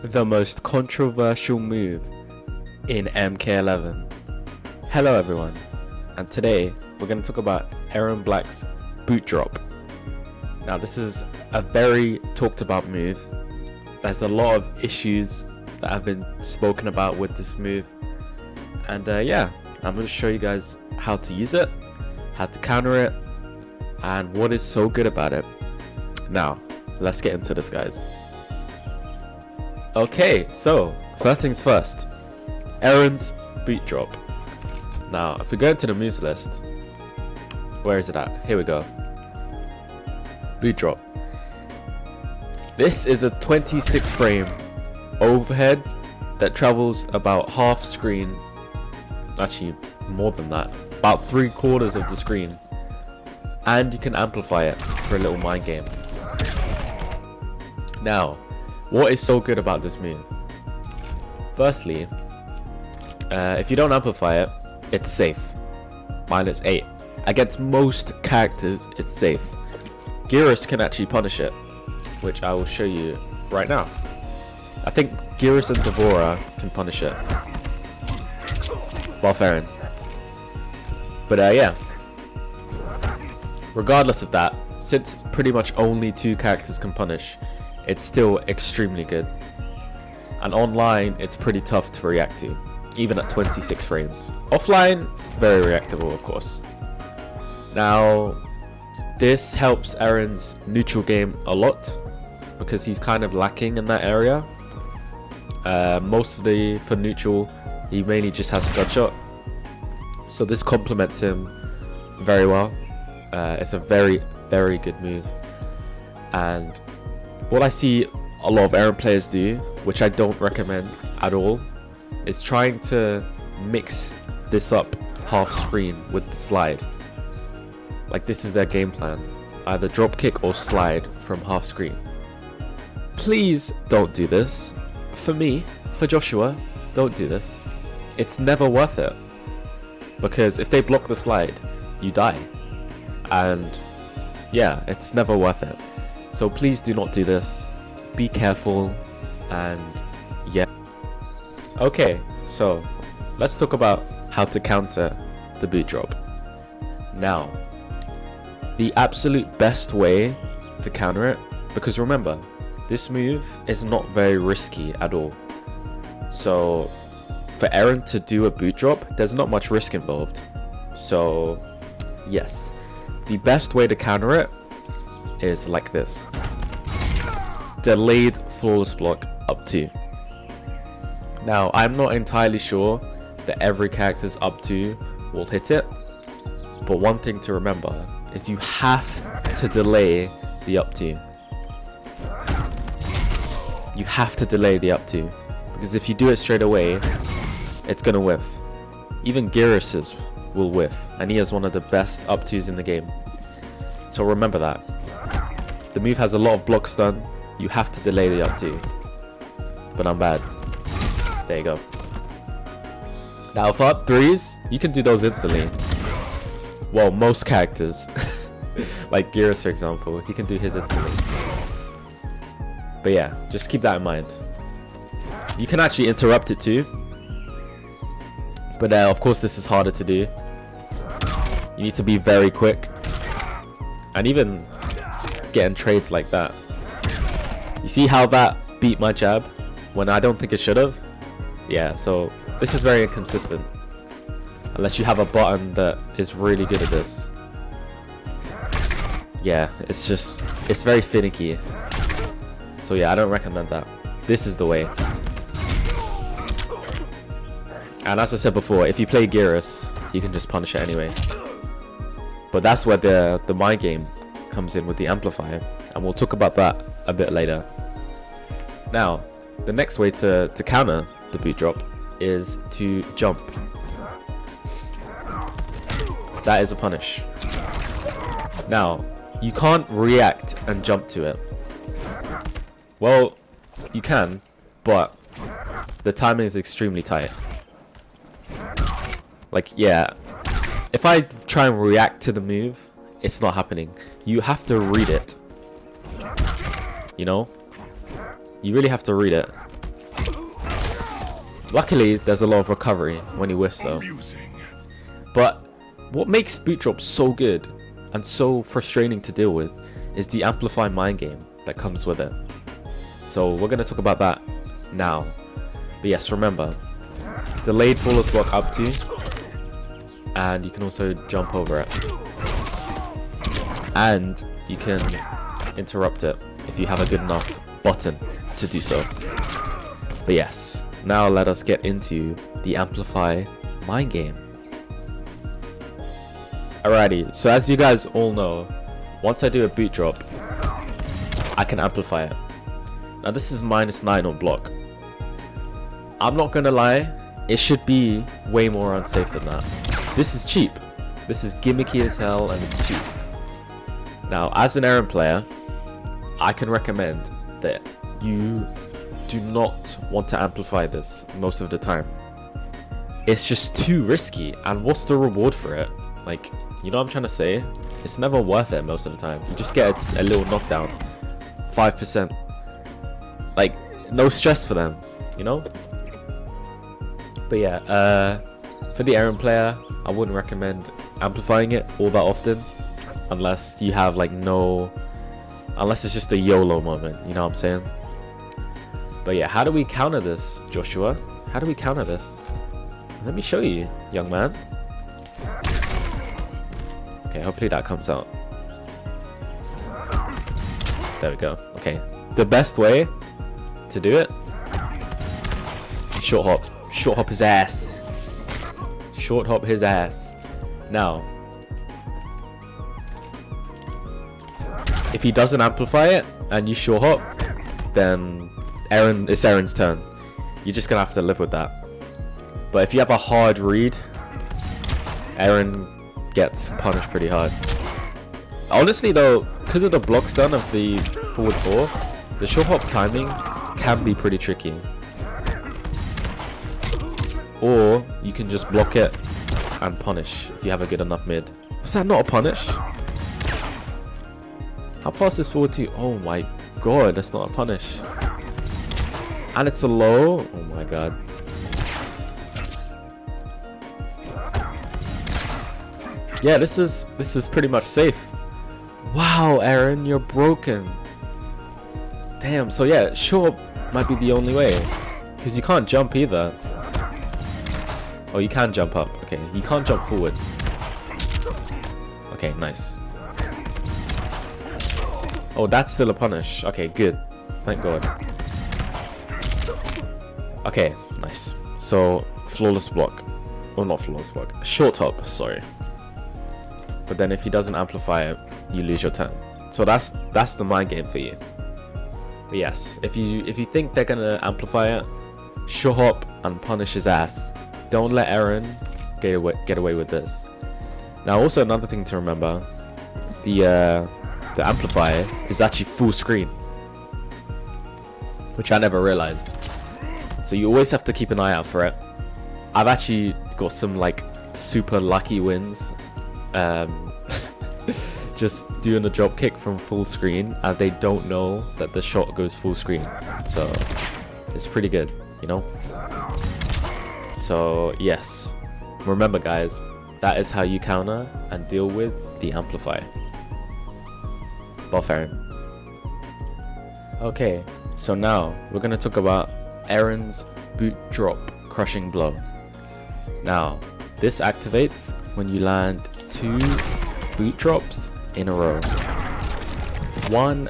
the most controversial move in MK11. Hello everyone, and today we're going to talk about Erron Black's boot drop. Now this is a very talked about move. There's a lot of issues that have been spoken about with this move, and yeah, I'm going to show you guys how to use it, how to counter it, and what is so good about it. Now let's get into this, guys. Okay, so first things first, Erron's boot drop. Now if we go into the moves list, where is it at? Here we go. Boot drop. This is a 26 frame overhead that travels about half screen, actually more than that, about 3/4 of the screen, and you can amplify it for a little mind game. Now, what is so good about this move? Firstly, if you don't amplify it, it's safe. -8. Against most characters, it's safe. Geras can actually punish it, which I will show you right now. I think Geras and Devora can punish it, while Erron. But yeah, regardless of that, since pretty much only 2 characters can punish, it's still extremely good. And online, it's pretty tough to react to, even at 26 frames. Offline, very reactable, of course. Now, this helps Erron's neutral game a lot, because he's kind of lacking in that area. Mostly for neutral, he mainly just has Scud Shot, so this complements him very well. It's a very, very good move, and what I see a lot of Erron players do, which I don't recommend at all, is trying to mix this up half screen with the slide. Like, this is their game plan, either drop kick or slide from half screen. Please don't do this. For me, for Joshua, don't do this. It's never worth it, because if they block the slide, you die, and yeah, it's never worth it. So please do not do this. Be careful, and yeah. Okay, so let's talk about how to counter the boot drop. Now, the absolute best way to counter it, because remember, this move is not very risky at all. So for Erron to do a boot drop, there's not much risk involved. So yes, the best way to counter it is like this. Delayed flawless block up 2. Now, I'm not entirely sure that every character's up 2 will hit it, but one thing to remember is you have to delay the up 2. You have to delay the up 2, because if you do it straight away, it's gonna whiff. Even Geras's will whiff, and he has one of the best up 2s in the game. So remember that. The move has a lot of block stun. You have to delay the up 2. But I'm bad. There you go. Now for up 3s, you can do those instantly. Well, most characters. Like Geras, for example, he can do his instantly. But yeah, just keep that in mind. You can actually interrupt it too. But of course this is harder to do. You need to be very quick. And even getting trades like that. You see how that beat my jab when I don't think it should have? Yeah, so this is very inconsistent. Unless you have a button that is really good at this. Yeah, it's very finicky. So yeah, I don't recommend that. This is the way. And as I said before, if you play Geras, you can just punish it anyway. But that's where the mind game comes in with the amplifier, and we'll talk about that a bit later. Now, the next way to counter the boot drop is to jump. That is a punish. Now, you can't react and jump to it. Well, you can, but the timing is extremely tight. Like, yeah, if I try and react to the move, it's not happening. You have to read it. You know? You really have to read it. Luckily, there's a lot of recovery when he whiffs though. But what makes boot drop so good and so frustrating to deal with is the amplify mind game that comes with it. So we're going to talk about that now. But yes, remember, delayed flawless block up to, and you can also jump over it. And you can interrupt it if you have a good enough button to do so. But yes, now let us get into the amplify mind game. Alrighty, so as you guys all know, once I do a boot drop, I can amplify it. Now this is -9 on block. I'm not gonna lie, it should be way more unsafe than that. This is cheap. This is gimmicky as hell and it's cheap. Now, as an Erron player, I can recommend that you do not want to amplify this most of the time. It's just too risky, and what's the reward for it? Like, you know what I'm trying to say? It's never worth it most of the time. You just get a little knockdown, 5%. Like, no stress for them, you know? But yeah, for the Erron player, I wouldn't recommend amplifying it all that often, unless you have like unless it's just a YOLO moment, you know what I'm saying? But yeah, how do we counter this, Joshua? How do we counter this? Let me show you, young man. Okay, hopefully that comes out. There we go. Okay, the best way to do it, short hop his ass. Short hop his ass. Now, if he doesn't amplify it and you short hop, then it's Erron's turn. You're just gonna have to live with that. But if you have a hard read, Erron gets punished pretty hard. Honestly though, because of the block stun of the forward 4, the short hop timing can be pretty tricky. Or you can just block it and punish if you have a good enough mid. Was that not a punish? How fast is forward 2? Oh my god, that's not a punish. And it's a low. Oh my god. Yeah, this is pretty much safe. Wow, Erron, you're broken. Damn, so yeah, short might be the only way. Because you can't jump either. Oh, you can jump up. Okay, you can't jump forward. Okay, nice. Oh, that's still a punish. Okay, good. Thank God. Okay, nice. So, flawless block. Well, not flawless block. Short hop, sorry. But then if he doesn't amplify it, you lose your turn. So that's the mind game for you. But yes, if you think they're gonna amplify it, short hop and punish his ass. Don't let Erron get away with this. Now, also another thing to remember, the amplifier is actually full screen, which I never realized. So you always have to keep an eye out for it. I've actually got some like super lucky wins, just doing a drop kick from full screen, and they don't know that the shot goes full screen. So it's pretty good, you know. So yes, remember guys, that is how you counter and deal with the amplifier. Buff Erron. Okay, so now we're going to talk about Erron's boot drop crushing blow. Now, this activates when you land 2 boot drops in a row. One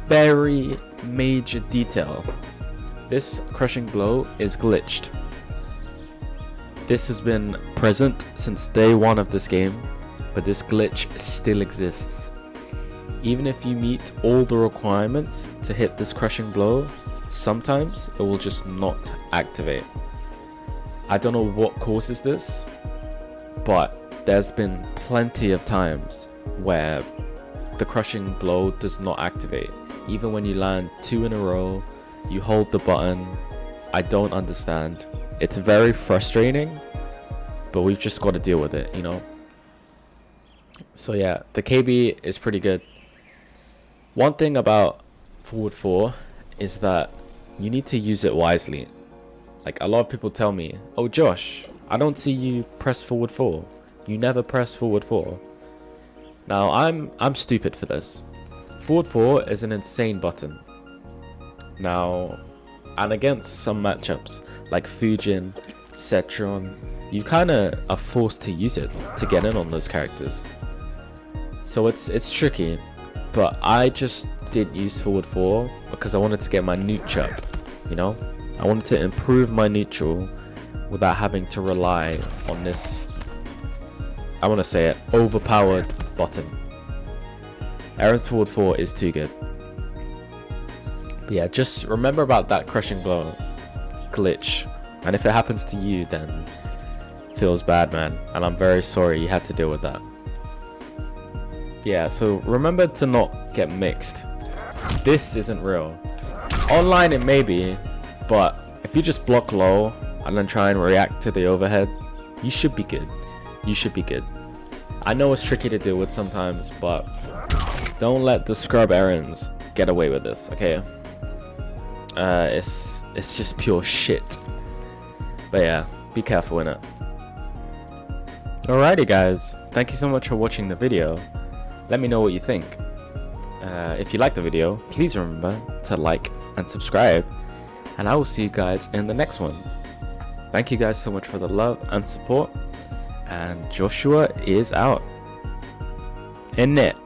very major detail, this crushing blow is glitched. This has been present since day 1 of this game, but this glitch still exists. Even if you meet all the requirements to hit this crushing blow, sometimes it will just not activate. I don't know what causes this, but there's been plenty of times where the crushing blow does not activate. Even when you land 2 in a row, you hold the button. I don't understand. It's very frustrating, but we've just got to deal with it, you know? So yeah, the KB is pretty good. One thing about forward 4 is that you need to use it wisely. Like, a lot of people tell me, oh Josh, I don't see you press forward 4. You never press forward 4. Now, I'm stupid for this. Forward 4 is an insane button. Now, and against some matchups, like Fujin, Erron, you kind of are forced to use it to get in on those characters. So it's tricky, but I just didn't use forward 4 because I wanted to get my neutral up, you know? I wanted to improve my neutral without having to rely on this, I want to say it, overpowered button. Erron's forward 4 is too good. But yeah, just remember about that crushing blow glitch, and if it happens to you, then feels bad, man, and I'm very sorry you had to deal with that. Yeah, so remember to not get mixed. This isn't real. Online it may be, but if you just block low and then try and react to the overhead, you should be good. You should be good. I know it's tricky to deal with sometimes, but don't let the scrub Errons get away with this, okay? It's just pure shit. But yeah, be careful in it. Alrighty guys, thank you so much for watching the video. Let me know what you think. If you like the video, please remember to like and subscribe, and I will see you guys in the next one. Thank you guys so much for the love and support, and Joshua is out. In it.